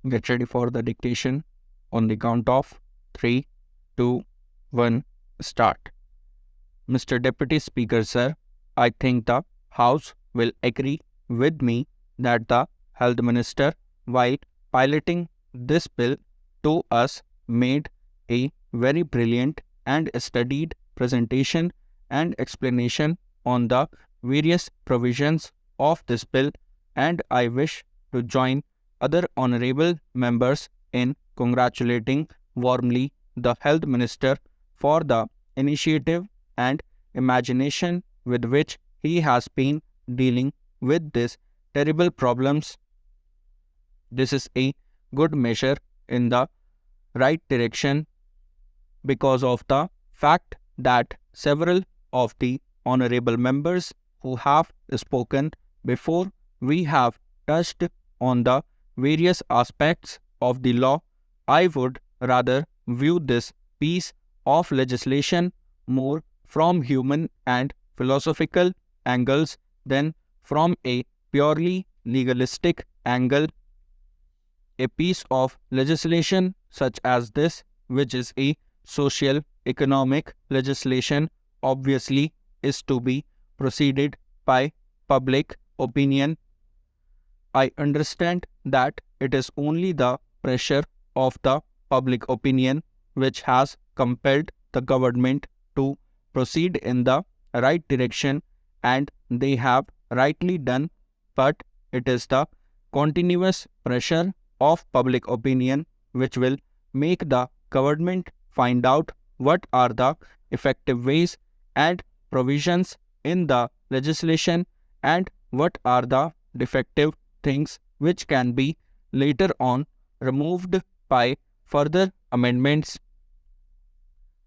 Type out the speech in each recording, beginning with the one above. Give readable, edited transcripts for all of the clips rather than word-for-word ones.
Get ready for the dictation on the count of 3, 2, 1, start. Mr. Deputy Speaker, sir, I think the House will agree with me that the Health Minister, while piloting this bill to us, made a very brilliant and studied presentation and explanation on the various provisions of this bill, and I wish to join other honorable members in congratulating warmly the Health Minister for the initiative and imagination with which he has been dealing with these terrible problems. This is a good measure in the right direction because of the fact that several of the honorable members who have spoken before we have touched on the various aspects of the law. I would rather view this piece of legislation more from human and philosophical angles than from a purely legalistic angle. A piece of legislation such as this, which is a social economic legislation, obviously is to be proceeded by public opinion. I understand that it is only the pressure of the public opinion which has compelled the government to proceed in the right direction, and they have rightly done, but it is the continuous pressure of public opinion which will make the government find out what are the effective ways and provisions in the legislation and what are the defective things which can be later on removed by further amendments.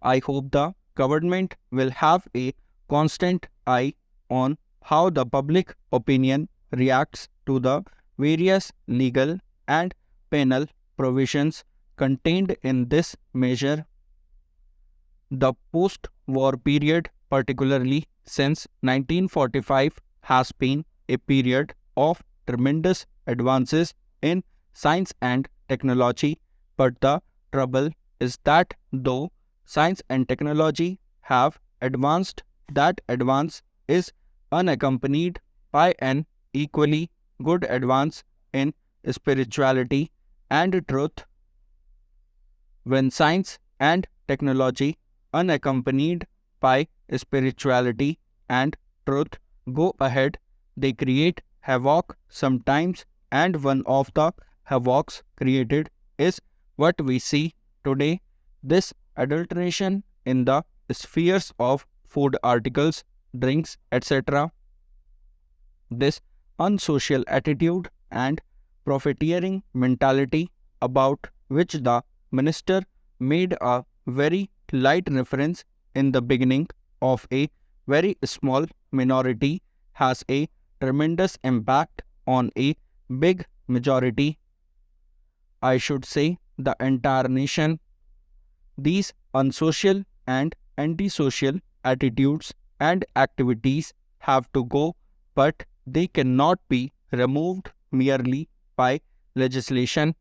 I hope the government will have a constant eye on how the public opinion reacts to the various legal and penal provisions contained in this measure. The post-war period, particularly since 1945, has been a period of tremendous advances in science and technology, but the trouble is that though science and technology have advanced, that advance is unaccompanied by an equally good advance in spirituality and truth. When science and technology, unaccompanied by spirituality and truth, go ahead, they create havoc sometimes, and one of the havocs created is what we see today: this adulteration in the spheres of food articles, drinks, etc. This unsocial attitude and profiteering mentality, about which the minister made a very light reference in the beginning of a very small minority, has a tremendous impact on a big majority. I should say the entire nation. These unsocial and antisocial attitudes and activities have to go, but they cannot be removed merely by legislation.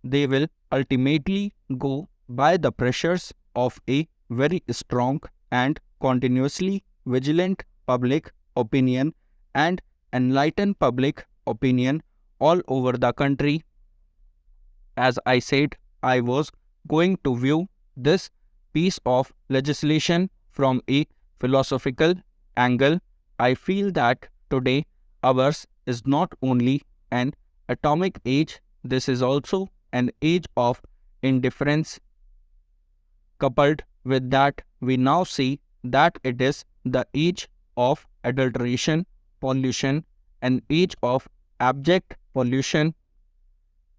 They will ultimately go by the pressures of a very strong and continuously vigilant public opinion and enlightened public opinion all over the country. As I said, I was going to view this piece of legislation from a philosophical angle. I feel that today ours is not only an atomic age, this is also an age of indifference. Coupled with that, we now see that it is the age of adulteration, pollution, an age of abject pollution.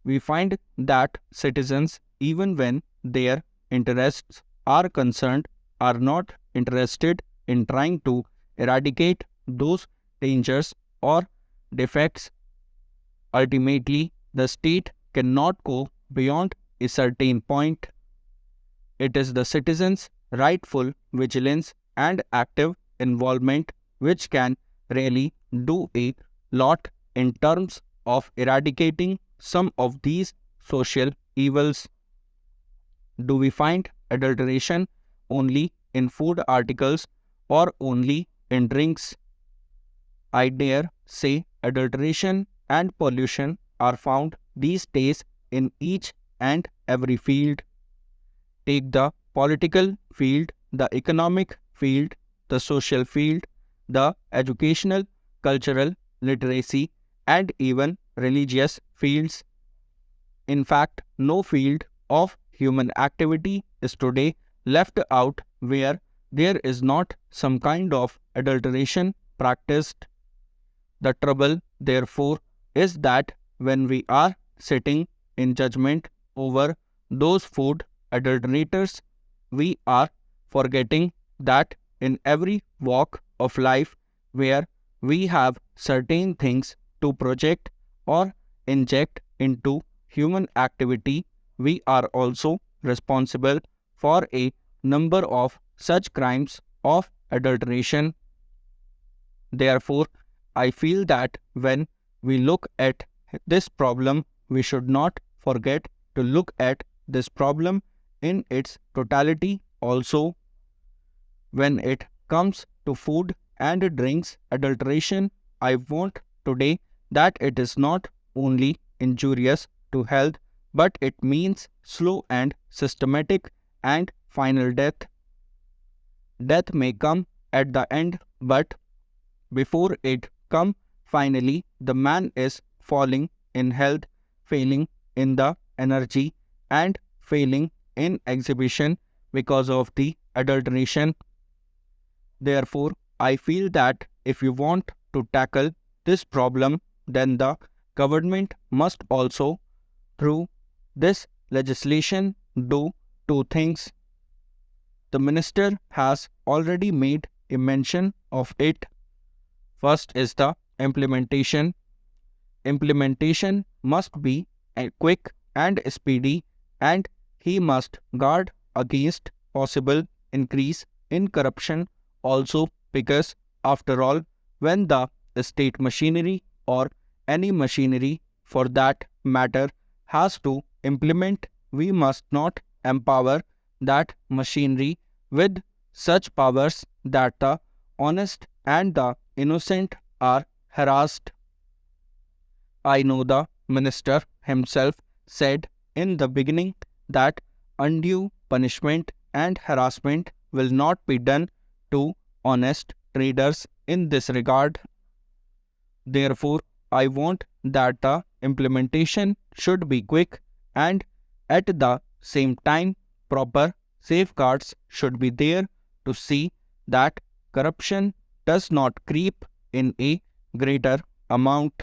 We find that citizens, even when their interests are concerned, are not interested in trying to eradicate those dangers or defects. Ultimately, the state cannot go beyond a certain point. It is the citizens' rightful vigilance and active involvement which can really do a lot in terms of eradicating some of these social evils. Do we find adulteration only in food articles or only in drinks? I dare say adulteration and pollution are found these days in each and every field. Take the political field, the economic field, the social field, the educational, cultural, literacy, and even religious fields. In fact, no field of human activity is today left out where there is not some kind of adulteration practiced. The trouble, therefore, is that when we are sitting in judgment over those food adulterators, we are forgetting that in every walk of life where we have certain things to project or inject into human activity, we are also responsible for a number of such crimes of adulteration. Therefore, I feel that when we look at this problem, we should not forget to look at this problem in its totality also. When it comes to food and drinks adulteration, I want today that it is not only injurious to health, but it means slow and systematic and final death. Death may come at the end, but before it come, finally the man is falling in health, failing in the energy, and failing in exhibition because of the adulteration. Therefore, I feel that if you want to tackle this problem, then the government must also, through this legislation, do two things. The minister has already made a mention of it. First is the implementation. Implementation must be quick and speedy, and he must guard against possible increase in corruption also, because after all, when the state machinery or any machinery for that matter has to implement, we must not empower that machinery with such powers that the honest and the innocent are harassed. I know the minister himself said in the beginning that undue punishment and harassment will not be done to honest traders in this regard. Therefore, I want that the implementation should be quick, and at the same time proper safeguards should be there to see that corruption does not creep in a greater amount.